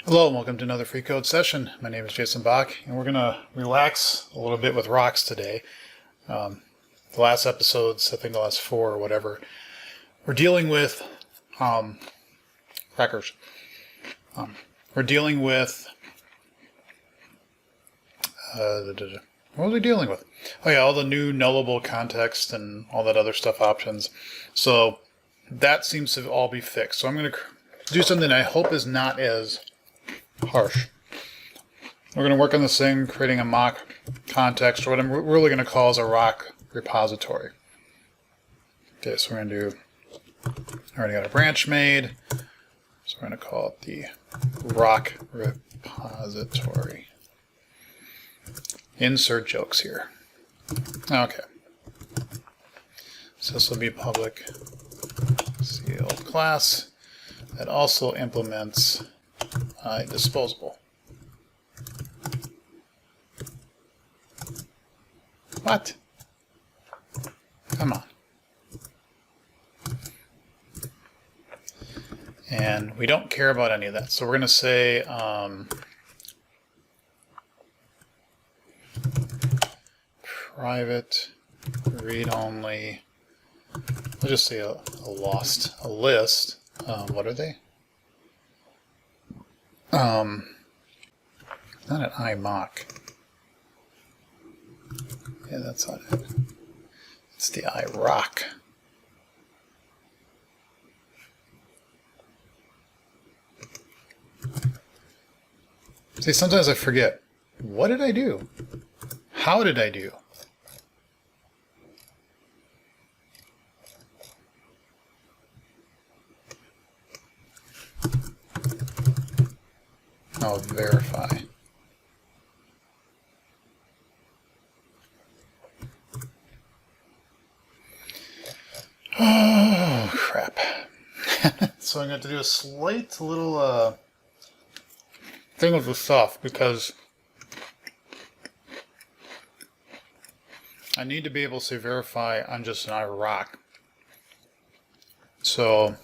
Hello and welcome to another free code session. My name is Jason Bach and we're going to relax a little bit with rocks today. The last episodes, I think the last 4 or whatever, we're dealing with crackers. We're dealing with what was we dealing with? Oh yeah, all the new nullable context and all that other stuff options. So that seems to all be fixed. So I'm going to do something I hope is not as harsh. We're going to work on this thing, creating a mock context, or what I'm really going to call is a rock repository. Okay, so we're going to do, I already got a branch made, so we're going to call it the rock repository. Insert jokes here. Okay. So this will be a public sealed class that also implements disposable. What? Come on. And we don't care about any of that. So we're going to say private read-only. We'll just say a list. What are they? Not an iMock. Yeah, that's not it. It's the iRock. See, sometimes I forget. What did I do? How did I do? I'll verify. Oh, crap. So I'm going to do a slight little thing with the stuff because I need to be able to say verify on just an iRock. So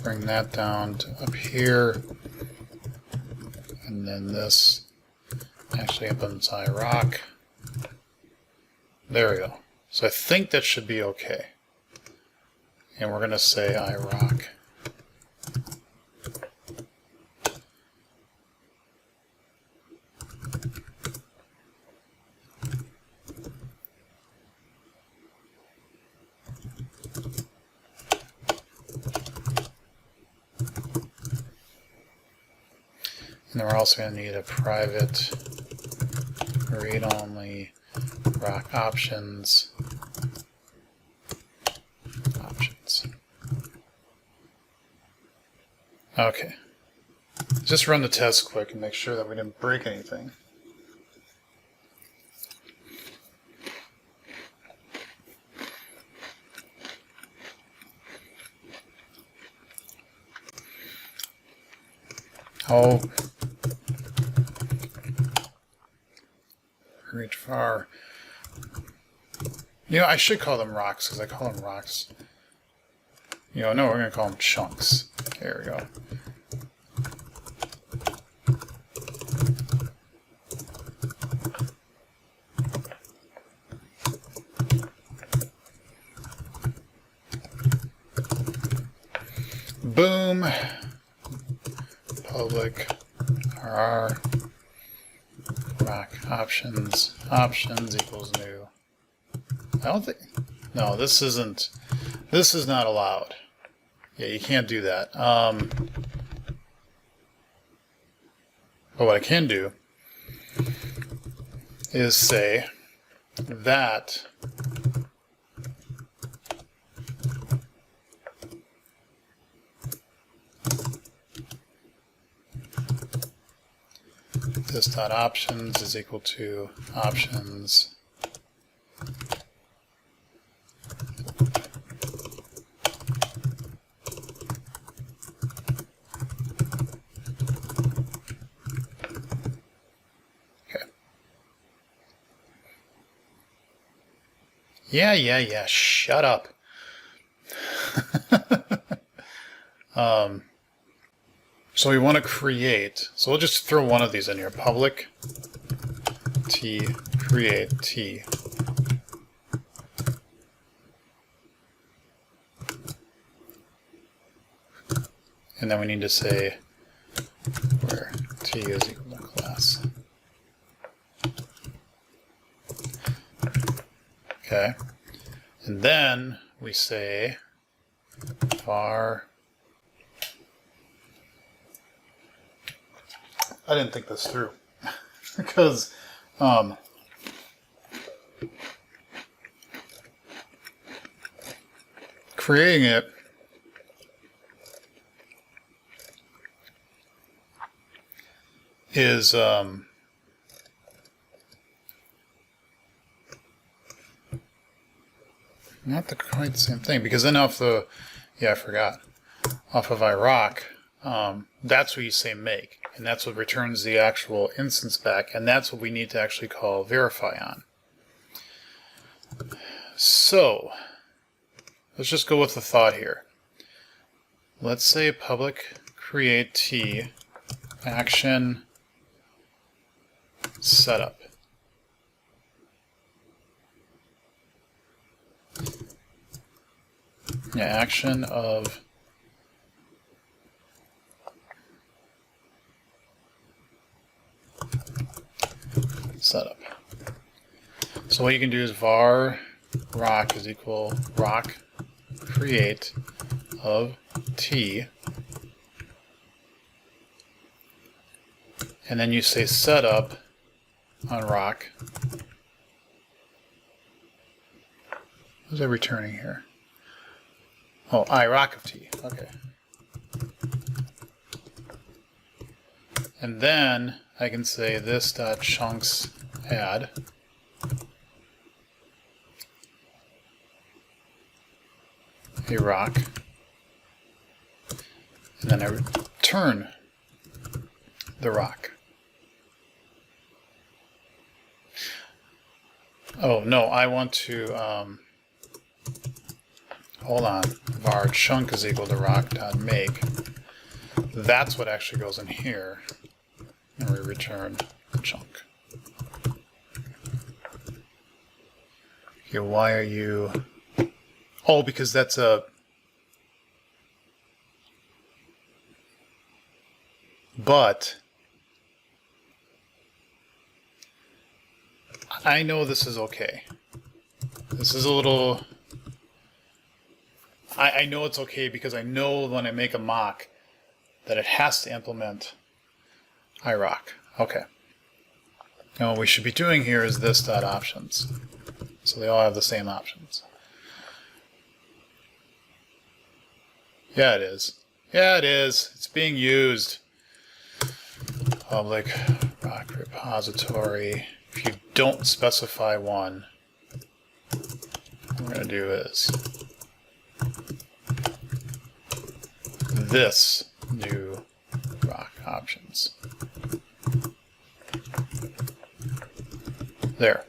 bring that down to up here, and then this actually implements iRock. There we go. So I think that should be okay. And we're going to say iRock. And then we're also going to need a private read-only rock options. Okay. Just run the test quick and make sure that we didn't break anything. Oh. Reach far. You know, I should call them rocks because I call them rocks. You know, no, we're going to call them chunks. There we go. Boom. Public RR. Rock options equals new. I don't think, no, this is not allowed. Yeah, you can't do that. But what I can do is say that this dot options is equal to options Yeah. Shut up. So we want to create, so we'll just throw one of these in here. Public T create T. And then we need to say where T is equal to class. Okay. And then we say var. I didn't think this through because creating it is not quite the same thing, because then off the, I forgot, off of iRock, that's what you say make, and that's what returns the actual instance back, and that's what we need to actually call verify on. So let's just go with the thought here. Let's say public create T action setup. Yeah, action of setup. So what you can do is var rock is equal rock create of T, and then you say setup on rock. What was I returning here? Oh, iRock of T. Okay. And then I can say this dot chunks add a rock, and then I return the rock. Oh no, I want to hold on, var chunk is equal to rock.make. That's what actually goes in here, and we return the chunk. Okay, why are you... Oh, because that's a... But I know this is okay. This is a little... I know it's okay because I know when I make a mock that it has to implement iRock. Okay. Now what we should be doing here is this dot options. So they all have the same options. Yeah, it is. Yeah, it is. It's being used. Public RockRepository. If you don't specify one, what we're going to do is this new rock options. There.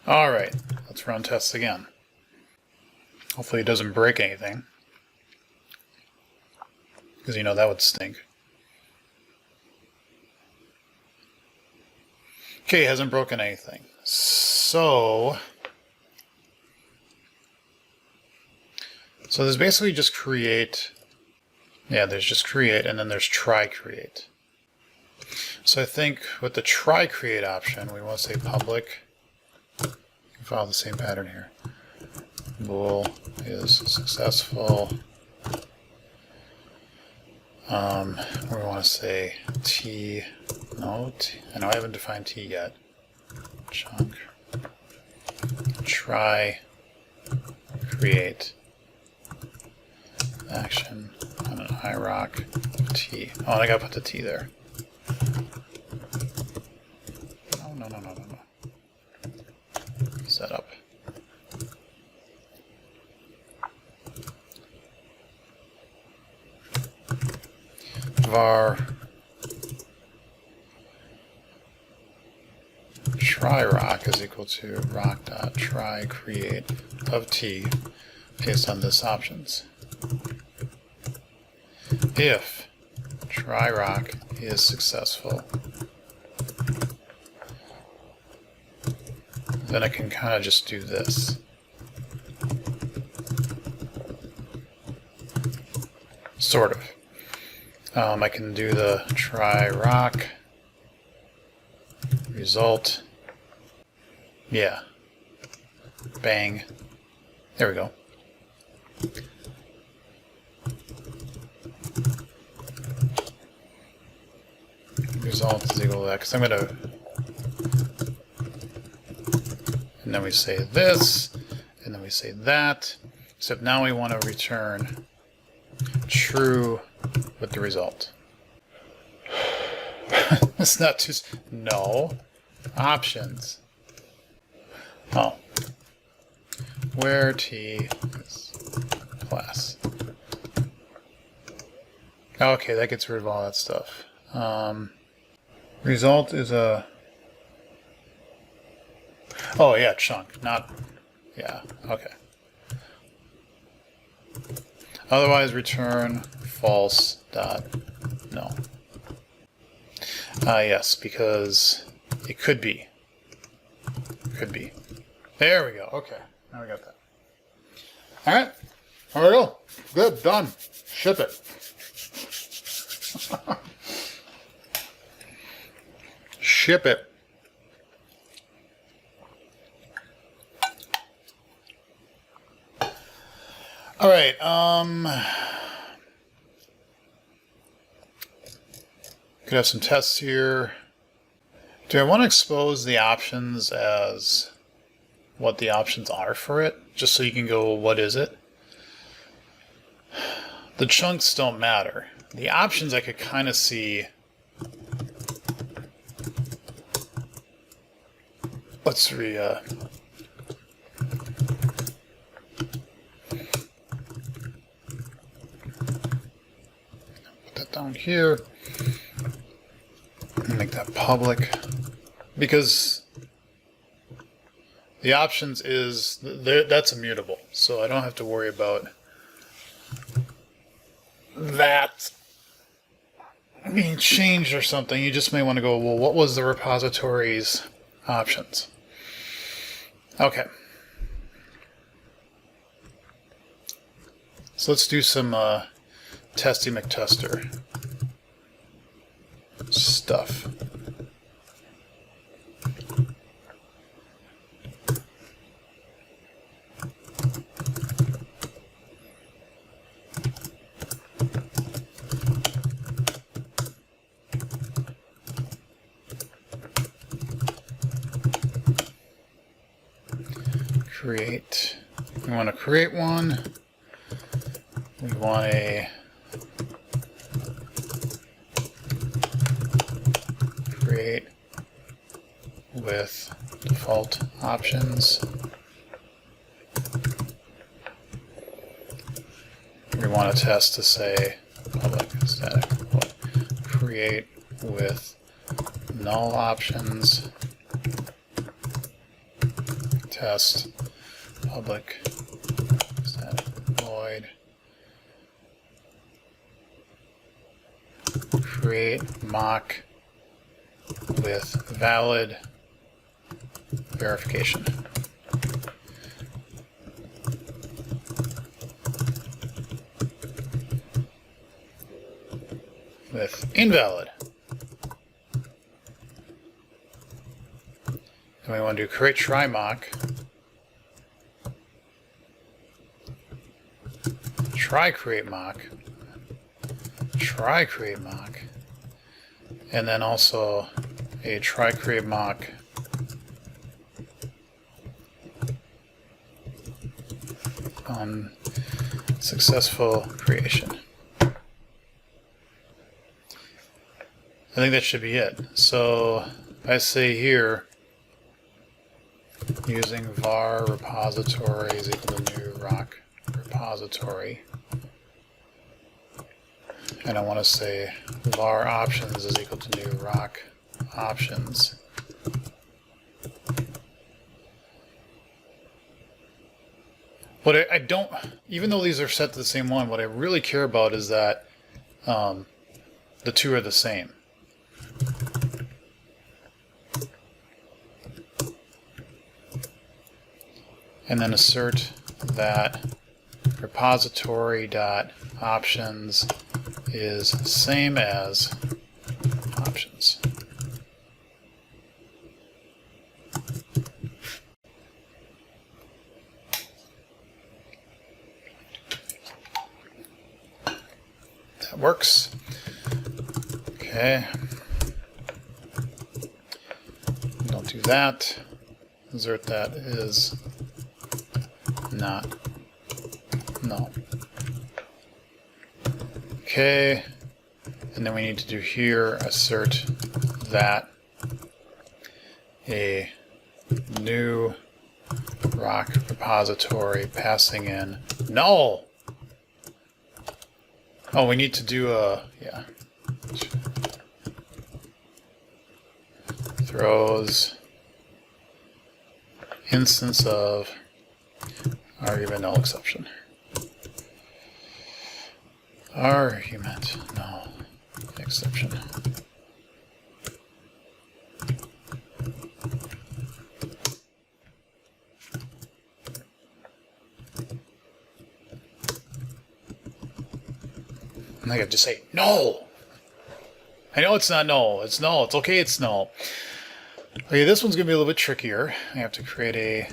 All right, let's run tests again. Hopefully it doesn't break anything, because you know that would stink. Okay, hasn't broken anything. So there's basically just create. Yeah, there's just create, and then there's try create. So I think with the try create option, we want to say public. Follow the same pattern here. Bool is successful. We want to say T. No, T. I know I haven't defined T yet. Chunk. Try create action on an iRock T. Oh, and I gotta put the T there. No. Setup. var try rock is equal to rock.try create of t based on this options. If try rock is successful, then I can kind of just do this. Sort of. I can do the try rock result. Yeah. Bang. There we go. Result is equal to that, because I'm going to, and then we say this, and then we say that, except now we want to return true with the result. It's not just, no, options. Oh, where t is class. Okay, that gets rid of all that stuff. Result is a, oh yeah, chunk, not, yeah, okay. Otherwise return false dot no. Yes, because it could be. Could be. There we go. Okay, now we got that. All right, there we go. Good, done. Ship it. Ship it. All right. Could have some tests here. Do I want to expose the options as what the options are for it, just so you can go, what is it? The chunks don't matter. The options I could kind of see. Let's put that down here. Make that public, because the options is that's immutable, so I don't have to worry about that being changed or something. You just may want to go, well, what was the repository's options? Okay. So let's do some testy McTester stuff. Create. We want to create one. We want a create with default options. We want a test to say public static create with null options. Test public static void create mock with valid verification. With invalid. And we want to do create try mock. Try create mock. Try create mock. And then also a try create mock on successful creation. I think that should be it. So I say here, using var repository is equal to new rock repository. And I want to say var options is equal to new rock options. What I don't, even though these are set to the same one, what I really care about is that the two are the same. And then assert that repository.options is same as options. That works. Okay. Don't do that. Assert that is not null. Okay, and then we need to do here assert that a new rock repository passing in null. Oh, we need to do a, yeah, throws instance of argument null exception. Argument null exception. And I have to say null. I know it's not null. It's null. It's okay. It's null. Okay, this one's gonna be a little bit trickier. I have to create a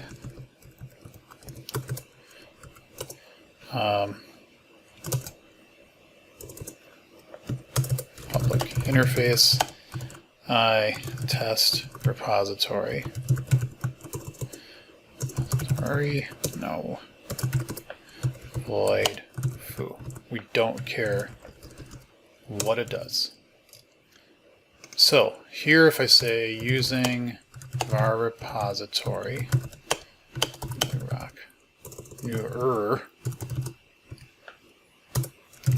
public interface I test repository. Sorry, no. Void foo. We don't care what it does. So here, if I say using var repository, new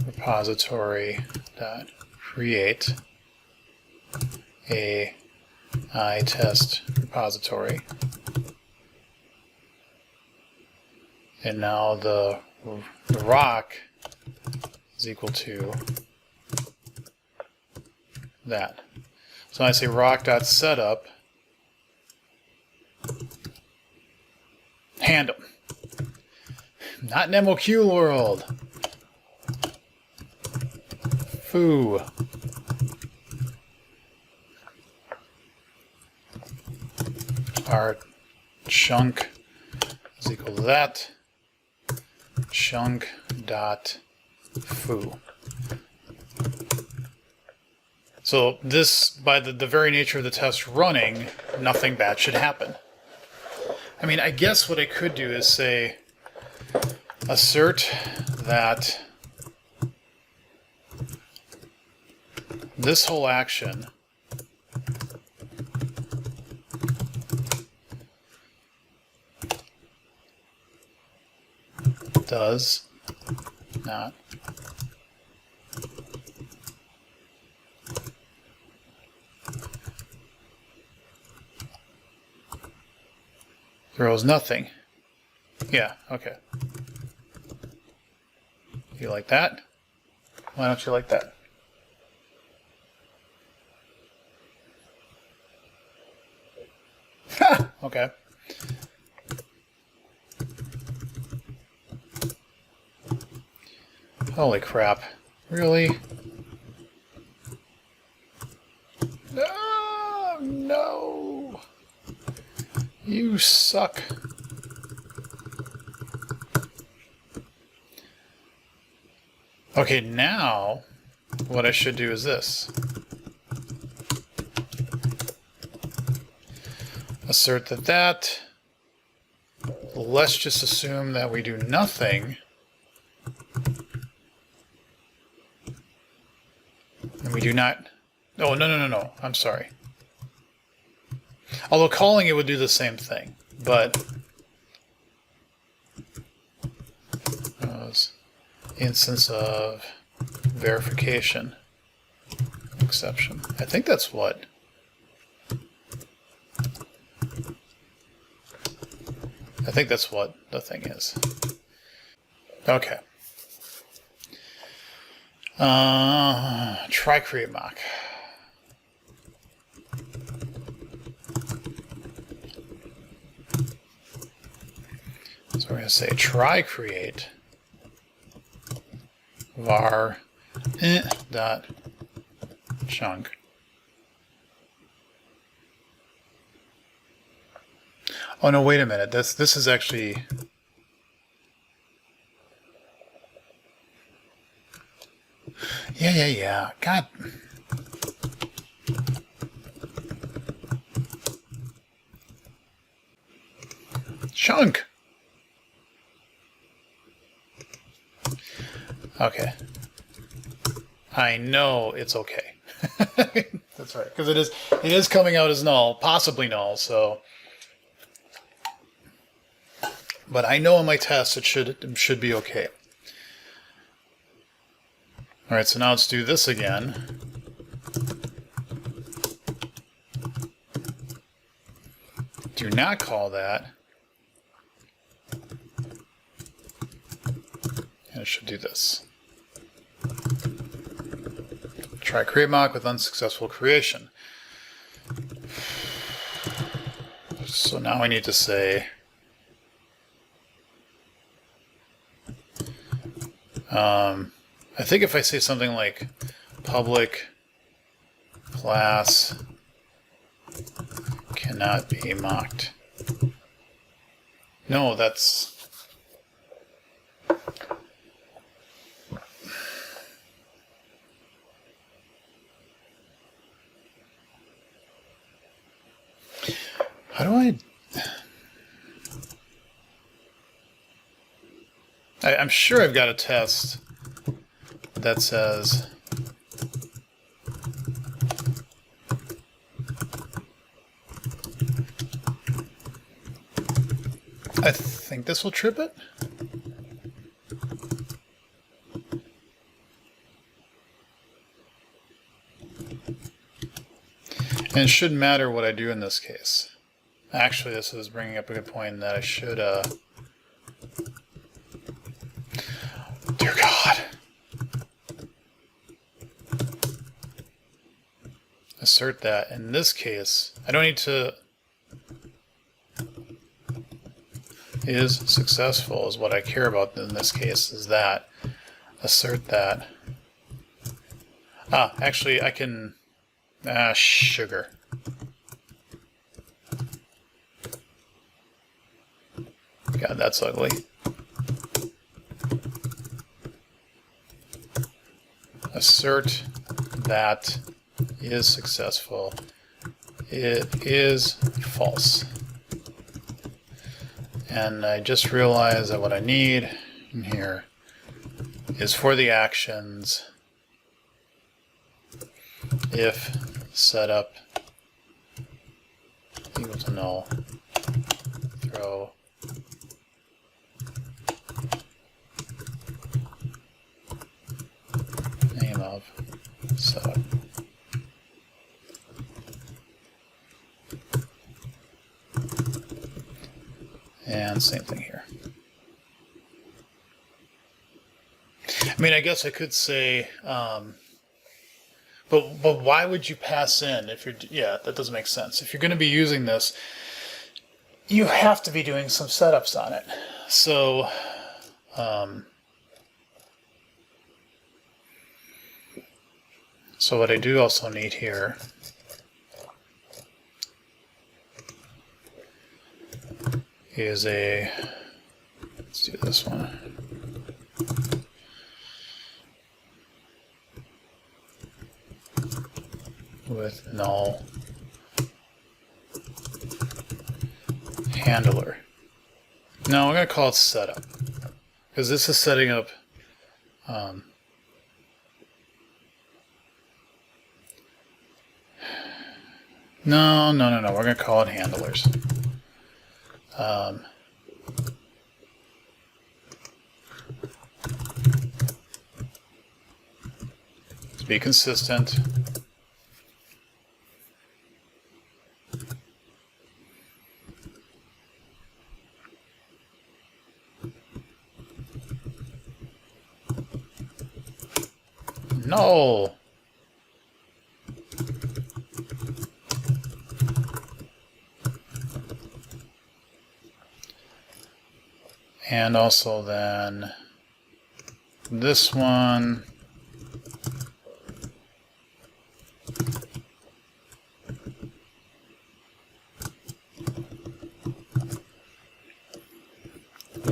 repository dot create a I test repository, and now the rock is equal to that. So I say rock.setup handle. Not in MOQ world. Foo. Our chunk is equal to that. Chunk dot foo. So this, by the very nature of the test running, nothing bad should happen. I mean, I guess what I could do is say assert that this whole action does not throws nothing. Yeah, okay. You like that? Why don't you like that? Ha! Okay. Holy crap. Really? No! No! You suck. Okay, now what I should do is this. Assert that. Let's just assume that we do nothing. And we do not. Oh, no. I'm sorry. Although calling it would do the same thing, but instance of verification exception. I think that's what. I think that's what the thing is. Okay. Try create mock. So we're going to say try create var dot chunk. Oh no, wait a minute. This is actually yeah. God. Chunk. Okay. I know it's okay. That's right, because it is coming out as null, possibly null, so. But I know in my test it should be okay. All right, so now let's do this again. Do not call that. And it should do this. Try create mock with unsuccessful creation. So now I need to say I think if I say something like public class cannot be mocked. No, that's how do I'm sure I've got a test that says I think this will trip it. And it shouldn't matter what I do in this case. Actually, this is bringing up a good point that I should dear God. Assert that. In this case, I don't need to is successful is what I care about in this case, is that. Assert that. Actually I can sugar. God, that's ugly. Assert that is successful. It is false. And I just realized that what I need in here is for the actions if setup equal to null, throw name of setup. And same thing here. I mean, I guess I could say, but why would you pass in if you're, yeah, that doesn't make sense. If you're going to be using this, you have to be doing some setups on it. So, so what I do also need here is a, let's do this one. With null handler. No, we're going to call it setup because this is setting up no, we're going to call it handlers. To be consistent, No. And also then this one.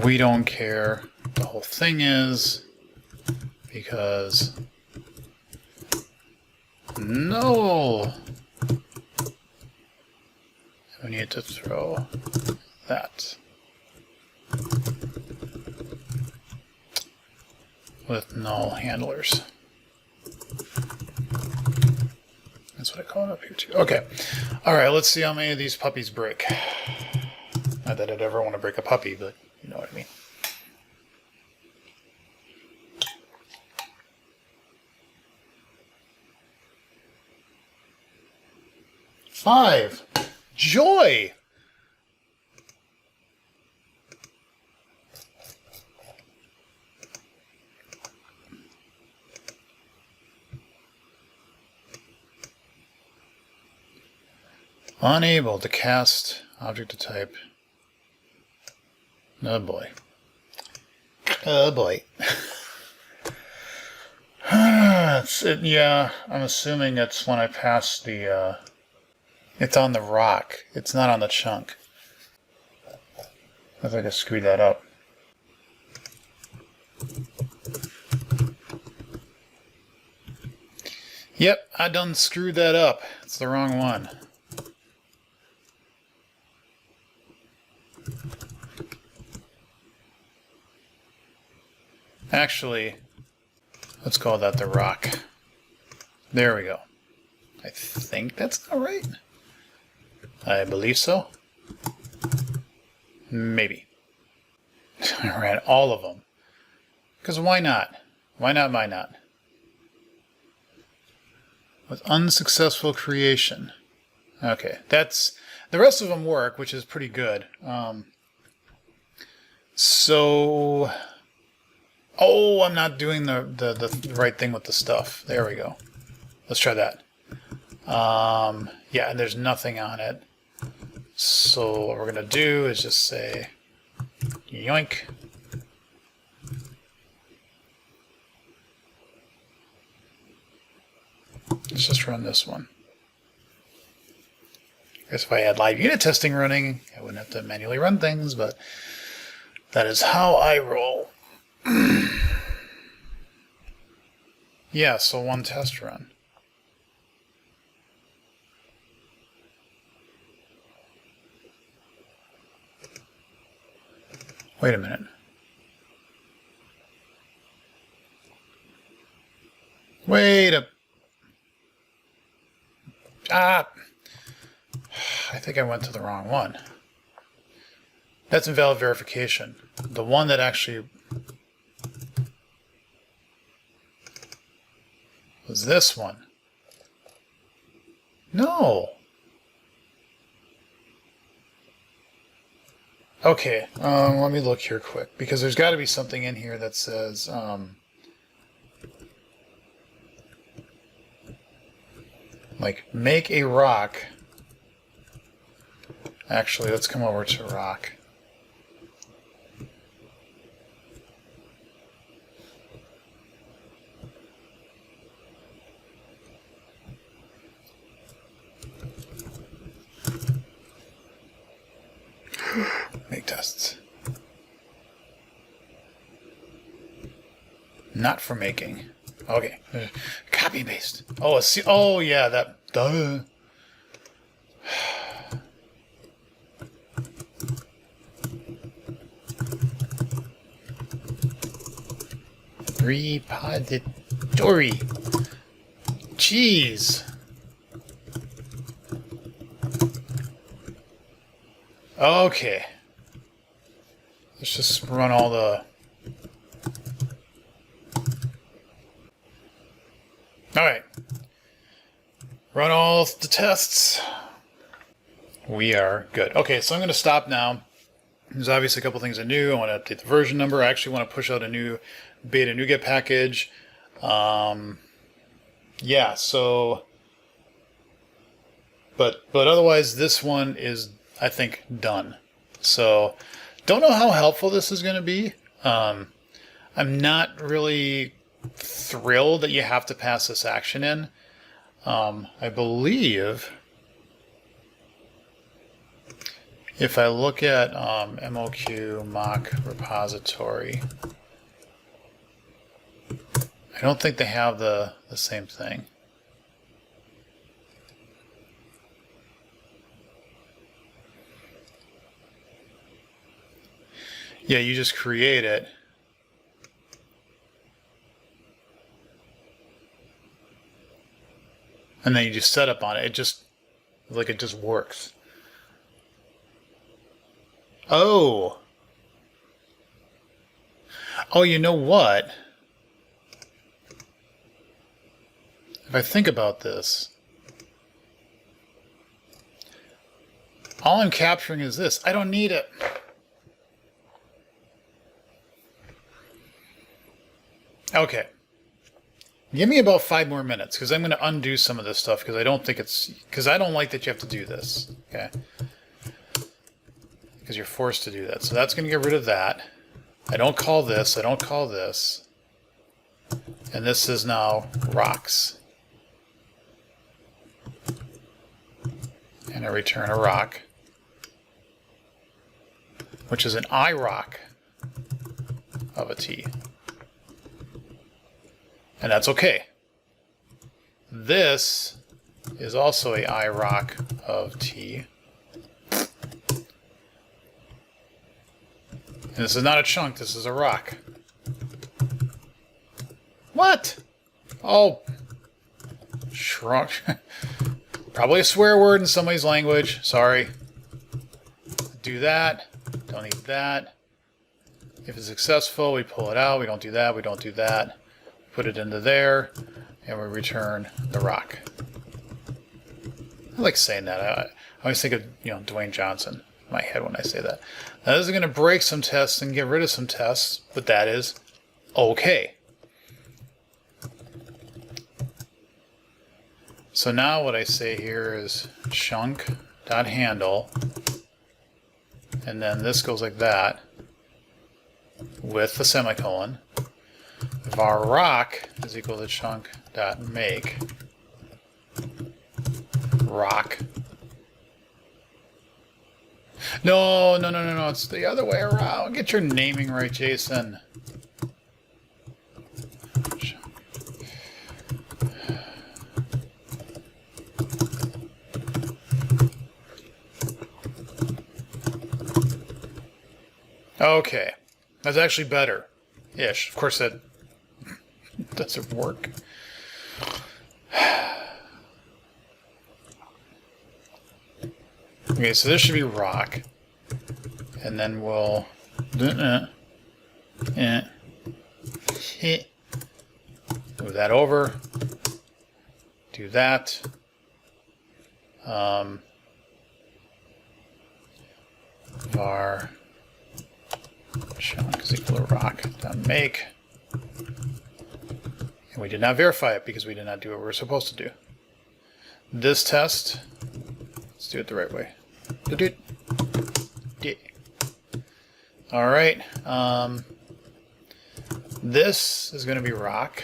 We don't care. The whole thing is because no. We need to throw that with null handlers. That's what I call it up here too. Okay. All right, let's see how many of these puppies break. Not that I'd ever want to break a puppy, but you know what I mean. 5. Joy! Unable to cast object of type. Oh boy. Oh boy. Yeah, I'm assuming it's when I pass the, it's on the rock. It's not on the chunk. I think I screwed that up. Yep, I done screwed that up. It's the wrong one. Actually, let's call that the rock. There we go. I think that's not right. I believe so. Maybe. I ran all of them. Because why not? Why not, why not? With unsuccessful creation. Okay, that's... The rest of them work, which is pretty good. So... Oh, I'm not doing the right thing with the stuff. There we go. Let's try that. Yeah, and there's nothing on it. So what we're going to do is just say yoink. Let's just run this one. I guess if I had live unit testing running, I wouldn't have to manually run things, but that is how I roll. Yeah, so one test run. Wait a minute. Wait a... Ah! I think I went to the wrong one. That's invalid verification. The one that actually... was this one. No! Okay, let me look here quick, because there's got to be something in here that says, like, make a rock. Actually, let's come over to rock. Make tests. Not for making. Okay. Copy and paste. Oh, oh yeah, that. Duh. Repository. Jeez. Okay. Let's just run all the... Alright. Run all the tests. We are good. Okay, so I'm going to stop now. There's obviously a couple things I knew. I want to update the version number. I actually want to push out a new beta NuGet package. yeah, so, but otherwise this one is, I think, done. So don't know how helpful this is going to be. I'm not really thrilled that you have to pass this action in. I believe if I look at MOQ mock repository, I don't think they have the same thing. Yeah, you just create it. And then you just set up on it. It just works. Oh. Oh, you know what? If I think about this, all I'm capturing is this. I don't need it. Okay. Give me about 5 more minutes because I'm going to undo some of this stuff because I don't think it's, because I don't like that you have to do this. Okay. Because you're forced to do that. So that's going to get rid of that. I don't call this. I don't call this. And this is now rocks. And I return a rock, which is an iRock of a T. And that's okay. This is also a iRock of T. And this is not a chunk, this is a rock. What? Oh, shrunk. Probably a swear word in somebody's language. Sorry. Do that. Don't need that. If it's successful, we pull it out. We don't do that. We don't do that. Put it into there, and we return the rock. I like saying that. I always think of, Dwayne Johnson in my head when I say that. Now, this is going to break some tests and get rid of some tests, but that is okay. So now what I say here is chunk.handle, and then this goes like that with the semicolon. Var rock is equal to chunk.make rock. No, it's the other way around. Get your naming right, Jason. Okay, that's actually better-ish. Of course, that doesn't work. Okay, so this should be rock, and then we'll move that over. Do that. Var chunk is equal to rock.make. And we did not verify it because we did not do what we were supposed to do. This test, let's do it the right way. All right. This is going to be rock.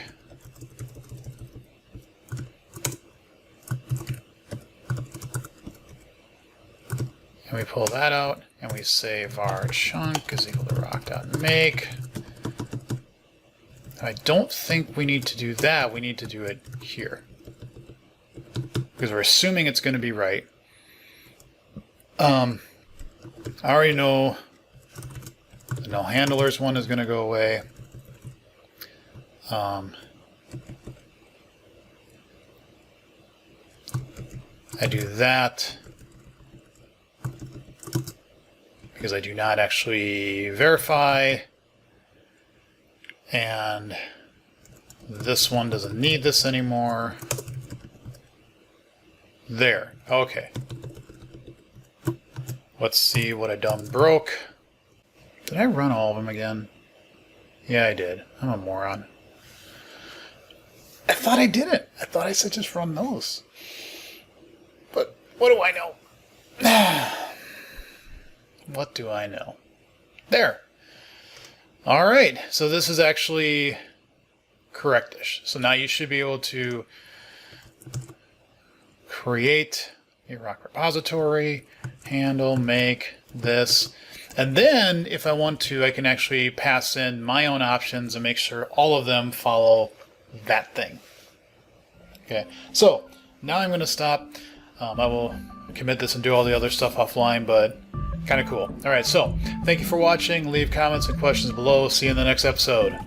And we pull that out and we say var chunk is equal to rock.make. I don't think we need to do that. We need to do it here because we're assuming it's going to be right. I already know the null handlers one is going to go away. I do that because I do not actually verify, and this one doesn't need this anymore. There. Okay. Let's see what I done broke. Did I run all of them again? Yeah, I did. I'm a moron. thought I didn't. I thought I said just run those. But what do I know? What do I know? There. All right. So this is actually correctish. So now you should be able to create a rock repository, handle, make this. And then if I want to, I can actually pass in my own options and make sure all of them follow that thing. Okay, so now I'm going to stop. I will commit this and do all the other stuff offline, but kind of cool. All right, so thank you for watching. Leave comments and questions below. See you in the next episode.